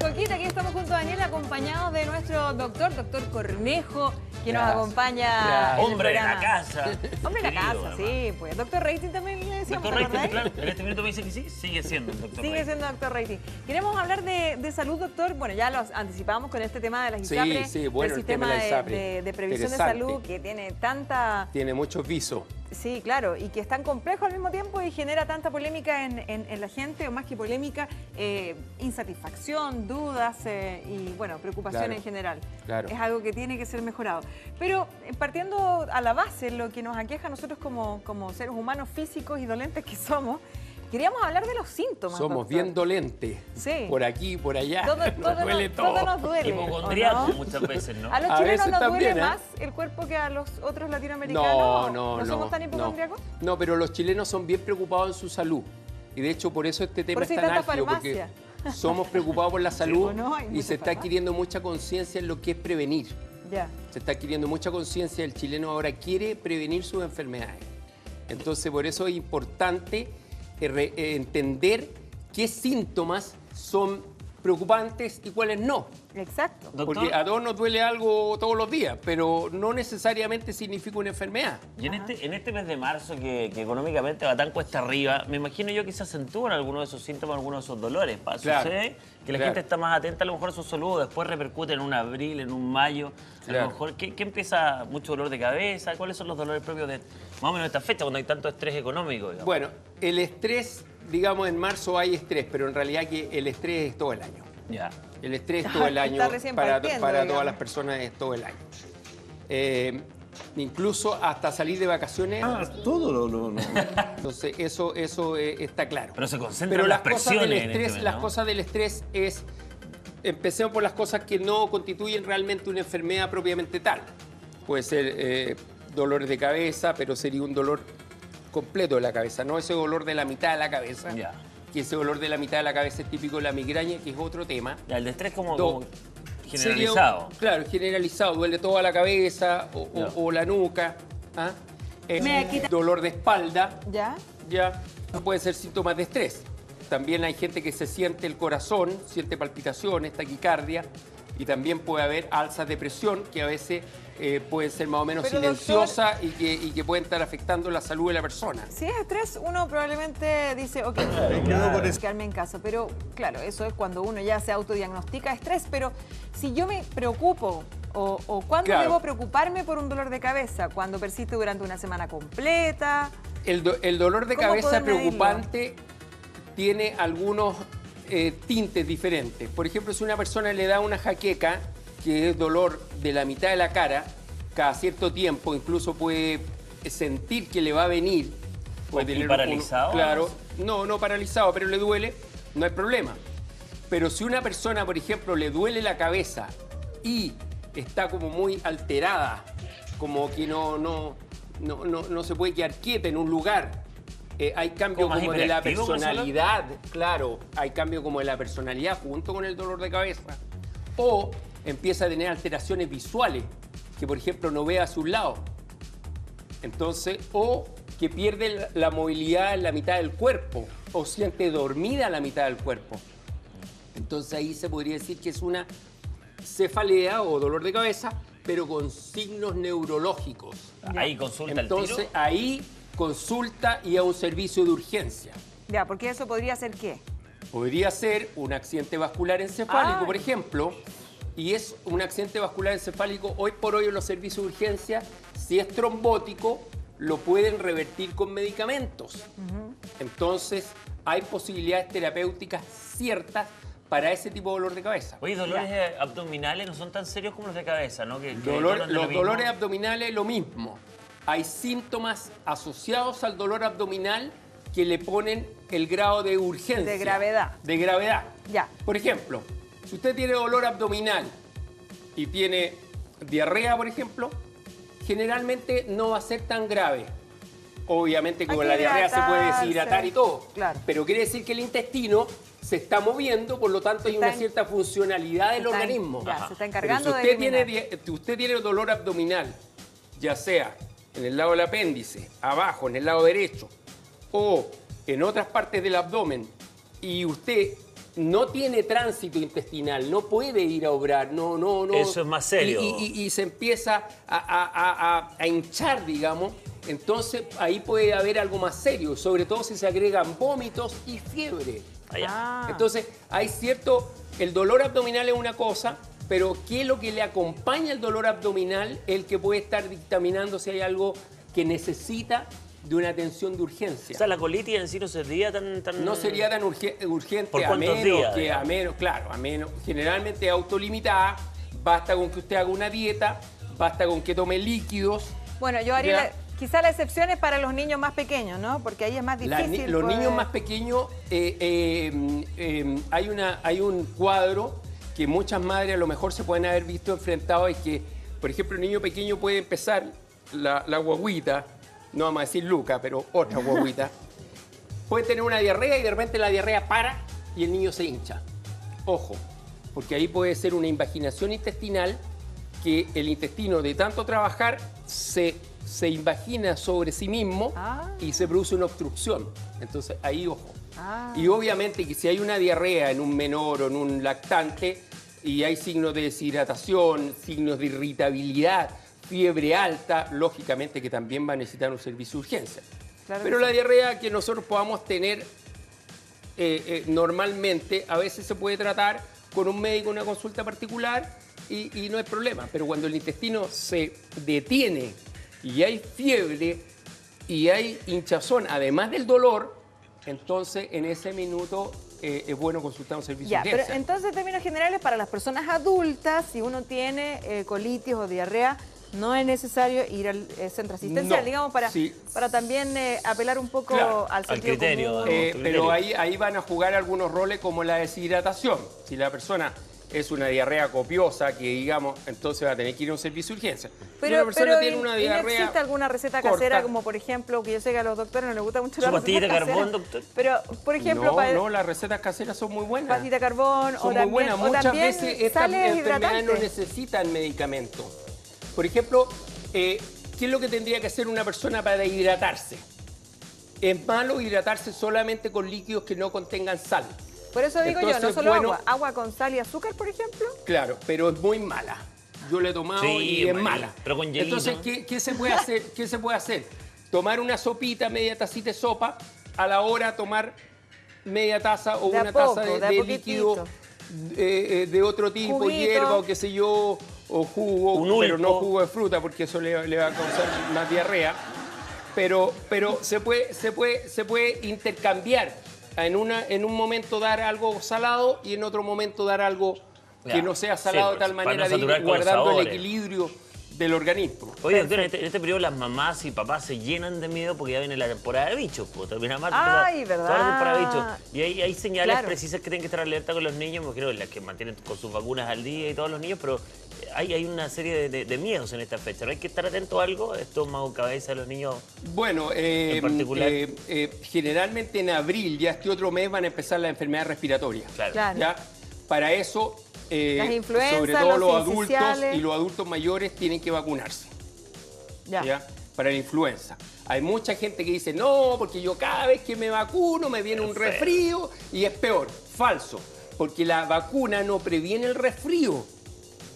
Coquita, aquí estamos junto a Daniel, acompañados de nuestro doctor Cornejo, que nos acompaña. Hombre de la casa. Hombre de la casa, sí, pues. Doctor Rating también le decíamos. Doctor Rating, claro. En este minuto me dice que sí, sigue siendo el doctor Sigue siendo doctor Rating. Queremos hablar de salud, doctor. Bueno, ya los anticipamos con este tema de las ISAPRE, sí, bueno, el sistema de previsión de salud, que tiene tanta... Tiene muchos visos. Sí, claro, y que es tan complejo al mismo tiempo y genera tanta polémica en la gente, o más que polémica, insatisfacción, dudas y, bueno, preocupación en general. Claro. Es algo que tiene que ser mejorado. Pero partiendo a la base, lo que nos aqueja a nosotros como seres humanos físicos y dolentes que somos, queríamos hablar de los síntomas. Somos doctor. bien dolentes. Sí. Por aquí, por allá. Todo nos duele. Hipocondriaco ¿no? muchas veces, ¿no? ¿A los A chilenos veces nos duele también, más el cuerpo que a los otros latinoamericanos? ¿No somos tan hipocondriacos? No, pero los chilenos son bien preocupados en su salud. Y de hecho, por eso este tema Por si es tan tanta álgido, porque farmacia. somos preocupados por la salud Sí, no, hay y mucha se está farmacia. adquiriendo mucha conciencia en lo que es prevenir. Ya. Se está adquiriendo mucha conciencia. El chileno ahora quiere prevenir sus enfermedades. Entonces, por eso es importante entender qué síntomas son preocupantes y cuáles no. Exacto. Doctor, Porque a todos nos duele algo todos los días, pero no necesariamente significa una enfermedad. y en este mes de marzo, que económicamente va tan cuesta arriba, me imagino yo que se acentúan algunos de esos síntomas, algunos de esos dolores. Claro, Sucede que la claro. gente está más atenta a lo mejor a su salud, después repercute en un abril, en un mayo. A Claro. lo mejor, ¿qué empieza? ¿Mucho dolor de cabeza? ¿Cuáles son los dolores propios de más o menos esta fecha, cuando hay tanto estrés económico? Digamos? Bueno, el estrés, digamos, en marzo hay estrés, pero en realidad que el estrés es todo el año. Ya. El estrés todo el año Está recién para partiendo, todas digamos. las personas es todo el año. Incluso hasta salir de vacaciones. Todo no. Entonces, eso está claro. Pero se concentran Pero las las cosas del presiones en estrés, este mes, las ¿no? cosas del estrés es, empecemos por las cosas que no constituyen realmente una enfermedad propiamente tal. Puede ser dolores de cabeza, pero sería un dolor completo de la cabeza, no ese dolor de la mitad de la cabeza. Ya. Que ese dolor de la mitad de la cabeza es típico de la migraña, que es otro tema. Ya, el de estrés como Sería generalizado. claro, generalizado, duele toda la cabeza o la nuca. ¿Ah? Dolor de espalda, ¿Ya? ya puede ser síntomas de estrés. También hay gente que se siente el corazón, siente palpitaciones, taquicardia, y también puede haber alzas de presión que a veces pueden ser más o menos Pero, silenciosas y que pueden estar afectando la salud de la persona. Si es estrés, uno probablemente dice, ok, quedarme en casa. Pero claro, eso es cuando uno ya se autodiagnostica estrés. Pero si yo me preocupo, o ¿cuándo Claro. debo preocuparme por un dolor de cabeza? ¿Cuando persiste durante una semana completa? El dolor de ¿Cómo cabeza poder medirlo? preocupante tiene algunos tintes diferentes. Por ejemplo, si una persona le da una jaqueca, que es dolor de la mitad de la cara, cada cierto tiempo incluso puede sentir que le va a venir. Puede ¿Y tener paralizado? Claro, no paralizado, pero le duele, no hay problema. Pero si una persona, por ejemplo, le duele la cabeza y está como muy alterada, como que no se puede quedar quieta en un lugar, hay cambio ¿Como más como de la hiperactivo, personalidad, claro, hay cambio como de la personalidad junto con el dolor de cabeza. O empieza a tener alteraciones visuales, que por ejemplo no ve a sus lados. Entonces, o que pierde la movilidad en la mitad del cuerpo, o siente dormida la mitad del cuerpo. Entonces ahí se podría decir que es una cefalea o dolor de cabeza, pero con signos neurológicos. Ahí consulta Entonces el tiro. ahí consulta y a un servicio de urgencia. Ya, porque eso podría ser ¿qué? Podría ser un accidente vascular encefálico, Ay. por ejemplo, y es un accidente vascular encefálico hoy por hoy en los servicios de urgencia, si es trombótico, lo pueden revertir con medicamentos. Entonces, hay posibilidades terapéuticas ciertas para ese tipo de dolor de cabeza. Oye, dolores abdominales no son tan serios como los de cabeza, ¿no? Que Los tratan de lo mismo. dolores abdominales, lo mismo. Hay síntomas asociados al dolor abdominal que le ponen el grado de urgencia. De gravedad. De gravedad. Ya. Por ejemplo, si usted tiene dolor abdominal y tiene diarrea, por ejemplo, generalmente no va a ser tan grave. Obviamente Hay con que la diarrea se puede hidratarse. deshidratar y todo. Claro. Pero quiere decir que el intestino se está moviendo, por lo tanto hay Está una en- cierta funcionalidad del está en- organismo. ya, Ajá. se está Pero encargando si de usted tiene, eliminar. si usted tiene dolor abdominal, ya sea en el lado del apéndice, abajo, en el lado derecho, o en otras partes del abdomen, y usted no tiene tránsito intestinal, no puede ir a obrar, no. Eso es más serio. Y se empieza a hinchar, digamos. Entonces ahí puede haber algo más serio, sobre todo si se agregan vómitos y fiebre. Entonces hay el dolor abdominal es una cosa, pero ¿qué es lo que le acompaña el dolor abdominal? El que puede estar dictaminando si hay algo que necesita de una atención de urgencia. O sea, la colitis en sí no sería tan... No sería tan urgente. ¿Por cuántos días? Generalmente autolimitada, basta con que usted haga una dieta, basta con que tome líquidos. Bueno, yo haría quizá la excepción es para los niños más pequeños, ¿no? Porque ahí es más difícil. Los niños más pequeños, hay un cuadro que muchas madres a lo mejor se pueden haber visto enfrentados, es que, por ejemplo, el niño pequeño puede empezar la guaguita, no vamos a decir Luca, pero otra guaguita, puede tener una diarrea y de repente la diarrea para y el niño se hincha. Ojo, porque ahí puede ser una invaginación intestinal, que el intestino de tanto trabajar se invagina sobre sí mismo y se produce una obstrucción. Entonces ahí ojo. Y obviamente que si hay una diarrea en un menor o en un lactante y hay signos de deshidratación, signos de irritabilidad, fiebre alta, lógicamente que también va a necesitar un servicio de urgencia. Claro. Pero la diarrea que nosotros podamos tener normalmente, a veces se puede tratar con un médico en una consulta particular y no hay problema. Pero cuando el intestino se detiene y hay fiebre y hay hinchazón, además del dolor, entonces en ese minuto es bueno consultar un servicio de urgencia. Pero entonces, en términos generales, para las personas adultas, si uno tiene colitis o diarrea, no es necesario ir al centro asistencial, digamos, para también apelar un poco al sentido criterio. común. Pero ahí van a jugar algunos roles como la deshidratación. Si la persona es una diarrea copiosa, que digamos, entonces va a tener que ir a un servicio de urgencia. Pero, si una persona tiene una diarrea ¿no existe alguna receta casera, como por ejemplo, que yo sé que a los doctores no les gusta mucho la pastilla de receta carbón, casera, doctor? pero, por ejemplo... No, las recetas caseras son muy buenas. Pastita de carbón, son muy buenas. Muchas veces estas enfermedades no hidratantes. necesitan medicamentos. Por ejemplo, ¿qué es lo que tendría que hacer una persona para hidratarse? Es malo hidratarse solamente con líquidos que no contengan sal. Por eso digo Entonces, yo, no solo agua con sal y azúcar, por ejemplo. Claro, pero es muy mala. Yo la he tomado y es mala. Pero con hielito. Entonces, ¿qué se puede hacer? ¿Qué se puede hacer? Tomar una sopita, media tacita de sopa, a la hora tomar media taza o una taza de líquido de otro tipo, juguito, hierba o qué sé yo, o jugo, pero no jugo de fruta porque eso le va a causar más diarrea. Pero se puede intercambiar. En un momento dar algo salado y en otro momento dar algo que no sea salado de tal manera de ir guardando el equilibrio del organismo. Oye, doctor, en este periodo las mamás y papás se llenan de miedo porque ya viene la temporada de bichos. Termina marzo, ¿verdad? toda la temporada de bichos. Y hay señales precisas que tienen que estar alerta con los niños, porque creo las que mantienen con sus vacunas al día y todos los niños, pero hay una serie de miedos en esta fecha. ¿No hay que estar atento a algo? Estómago, cabeza de los niños. Bueno, en particular. Generalmente en abril, ya este otro mes, van a empezar las enfermedades respiratorias. Claro. ¿Ya? Para eso, las influencias, sobre todo los adultos y los adultos mayores tienen que vacunarse. ¿Ya? Para la influenza. Hay mucha gente que dice, no, porque yo cada vez que me vacuno me viene un resfrío y es peor. Falso, porque la vacuna no previene el resfrío.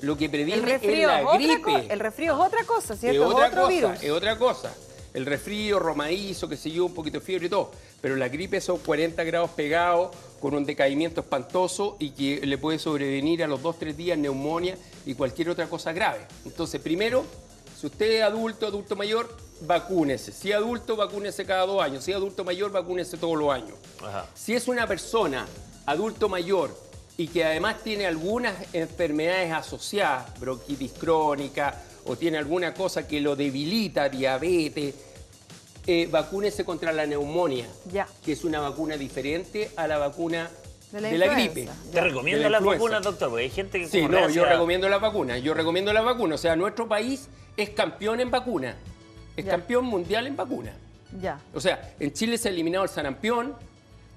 Lo que previene es la gripe. El resfrío es otra cosa, ¿cierto? Es otro virus. Es otra cosa. El resfrío, romadizo, qué sé yo, un poquito de fiebre y todo. Pero la gripe son 40 grados pegados, con un decaimiento espantoso y que le puede sobrevenir a los 2-3 días neumonía y cualquier otra cosa grave. Entonces, primero, si usted es adulto mayor, vacúnese. Si es adulto, vacúnese cada 2 años. Si es adulto mayor, vacúnese todos los años. Ajá. Si es una persona adulto mayor y que además tiene algunas enfermedades asociadas, bronquitis crónica o tiene alguna cosa que lo debilita, diabetes, vacúnese contra la neumonía, que es una vacuna diferente a la vacuna de la gripe. ¿Te recomiendo las vacunas, doctor? Porque hay gente que... Sí, no, yo recomiendo las vacunas. Yo recomiendo las vacunas. O sea, nuestro país es campeón en vacuna. Es campeón mundial en vacuna. O sea, en Chile se ha eliminado el sarampión,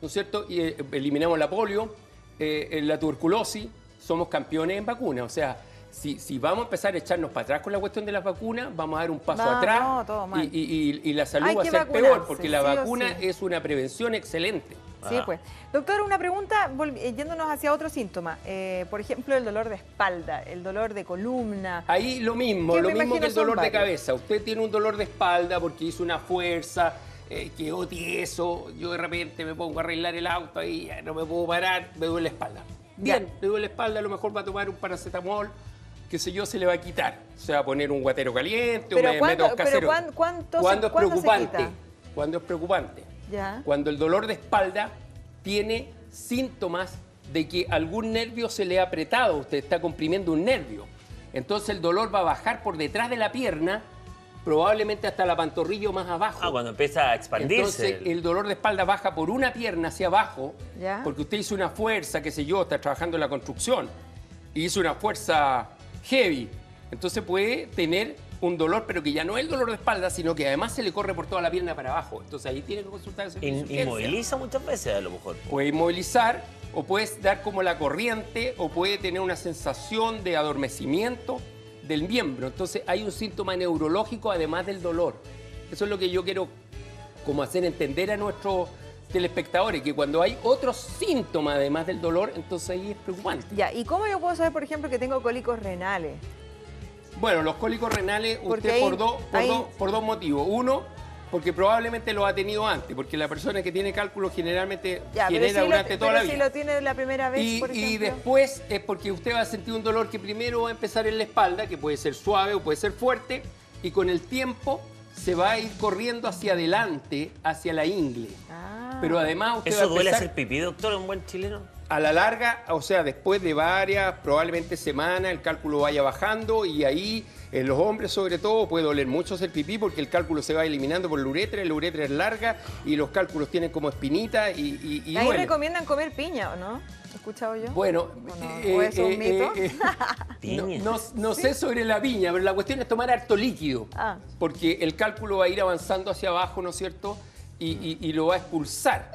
¿no es cierto? Y eliminamos la polio, la tuberculosis. Somos campeones en vacuna. O sea, si vamos a empezar a echarnos para atrás con la cuestión de las vacunas, vamos a dar un paso atrás y la salud va a ser peor, porque la vacuna es una prevención excelente. Sí, pues. Doctor, una pregunta, yéndonos hacia otro síntoma. Por ejemplo, el dolor de espalda, el dolor de columna. Ahí lo mismo que el dolor de cabeza. Usted tiene un dolor de espalda porque hizo una fuerza, quedó tieso, yo de repente me pongo a arreglar el auto y no me puedo parar, me duele la espalda. Bien, le duele la espalda, a lo mejor va a tomar un paracetamol, qué sé yo, se le va a quitar. Se va a poner un guatero caliente, un método casero. Pero ¿cuándo es preocupante? ¿Cuándo es preocupante? Ya. Cuando el dolor de espalda tiene síntomas de que algún nervio se le ha apretado, usted está comprimiendo un nervio. Entonces el dolor va a bajar por detrás de la pierna, probablemente hasta la pantorrilla o más abajo. Cuando empieza a expandirse. Entonces el dolor de espalda baja por una pierna hacia abajo, ¿ya? Porque usted hizo una fuerza, qué sé yo, está trabajando en la construcción, y hizo una fuerza heavy. Entonces puede tener un dolor, pero que ya no es el dolor de espalda, sino que además se le corre por toda la pierna para abajo. Entonces ahí tiene que consultar el servicio de urgencia. Inmoviliza muchas veces a lo mejor. Puede inmovilizar, o puede dar como la corriente, o puede tener una sensación de adormecimiento del miembro. Entonces hay un síntoma neurológico además del dolor. Eso es lo que yo quiero como hacer entender a nuestros telespectadores, que cuando hay otros síntomas además del dolor, entonces ahí es preocupante. Ya, ¿y cómo yo puedo saber, por ejemplo, que tengo cólicos renales? Bueno, los cólicos renales, usted por dos motivos. Uno, porque probablemente lo ha tenido antes, porque la persona que tiene cálculos generalmente genera durante toda la vida. Si lo tiene la primera vez, por ejemplo. Y después es porque usted va a sentir un dolor que primero va a empezar en la espalda, que puede ser suave o puede ser fuerte, y con el tiempo se va a ir corriendo hacia adelante, hacia la ingle. Pero además usted ¿Eso duele hacer pipí, doctor, un buen chileno? A la larga, o sea, después de varias, probablemente semanas, el cálculo vaya bajando y ahí, en los hombres sobre todo, puede doler mucho hacer pipí porque el cálculo se va eliminando por la uretra es larga y los cálculos tienen como espinita y ahí duele. recomiendan comer piña, ¿o no? ¿He escuchado yo? Bueno, ¿O es un mito? No sé sobre la piña, pero la cuestión es tomar harto líquido, porque el cálculo va a ir avanzando hacia abajo, ¿no es cierto? Y lo va a expulsar.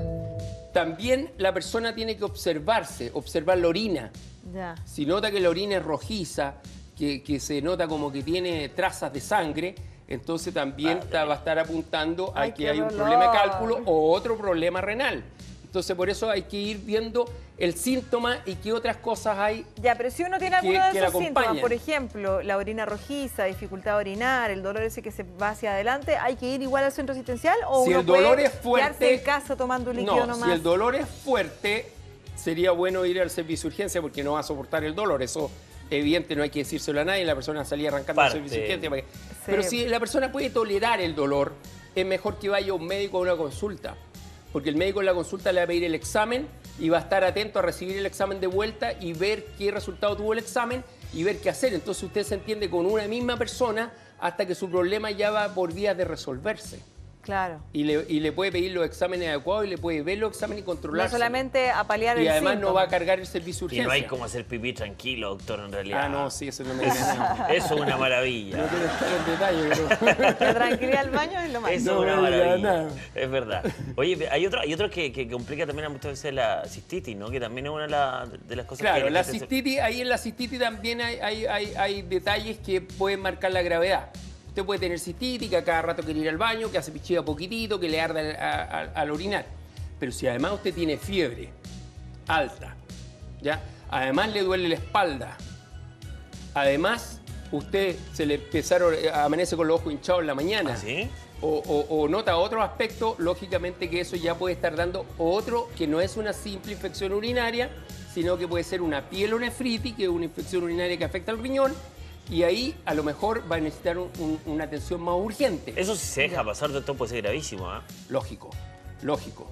También la persona tiene que observarse, observar la orina. Ya. Si nota que la orina es rojiza, que se nota como que tiene trazas de sangre, entonces también va a estar apuntando a que hay un problema de cálculo o otro problema renal. Entonces por eso hay que ir viendo el síntoma y qué otras cosas hay. Ya, pero si uno tiene alguno de esos síntomas, por ejemplo, la orina rojiza, dificultad de orinar, el dolor ese que se va hacia adelante, ¿hay que ir igual al centro asistencial o si uno el dolor puede es fuerte, quedarse en casa tomando un líquido nomás? Si el dolor es fuerte, sería bueno ir al servicio de urgencia porque no va a soportar el dolor. Eso evidente, no hay que decírselo a nadie, la persona salía arrancando al servicio de urgencia. Pero si la persona puede tolerar el dolor, es mejor que vaya a un médico a una consulta. Porque el médico en la consulta le va a pedir el examen y va a estar atento a recibir el examen de vuelta y ver qué resultado tuvo el examen y ver qué hacer. Entonces usted se entiende con una misma persona hasta que su problema ya va por vías de resolverse. Claro. Y le puede pedir los exámenes adecuados y le puede ver los exámenes y controlarse. No solamente a paliar el síntoma. Y además no va a cargar el servicio de urgencia. Y no hay como hacer pipí tranquilo, doctor, en realidad. Ah, no, sí, eso no me Eso es una maravilla. No quiero estar en detalle, pero... La tranquilidad del baño es lo más. Eso es una maravilla. Es verdad. Oye, hay otro que complica también muchas veces la cistitis, ¿no? Que también es una de las cosas claro, que... la cistitis, ahí en la cistitis también hay detalles que pueden marcar la gravedad. Usted puede tener cistitis, que a cada rato quiere ir al baño, que hace pichilla poquitito, que le arde al orinar. Pero si además usted tiene fiebre alta, ¿ya? Además le duele la espalda, además usted se le amanece con los ojos hinchados en la mañana, ¿Ah, sí? o nota otro aspecto, lógicamente que eso ya puede estar dando otro que no es una simple infección urinaria, sino que puede ser una pielonefritis, que es una infección urinaria que afecta al riñón, y ahí a lo mejor va a necesitar una atención más urgente. Eso sí se deja pasar, doctor, puede ser gravísimo, ¿eh? Lógico, lógico.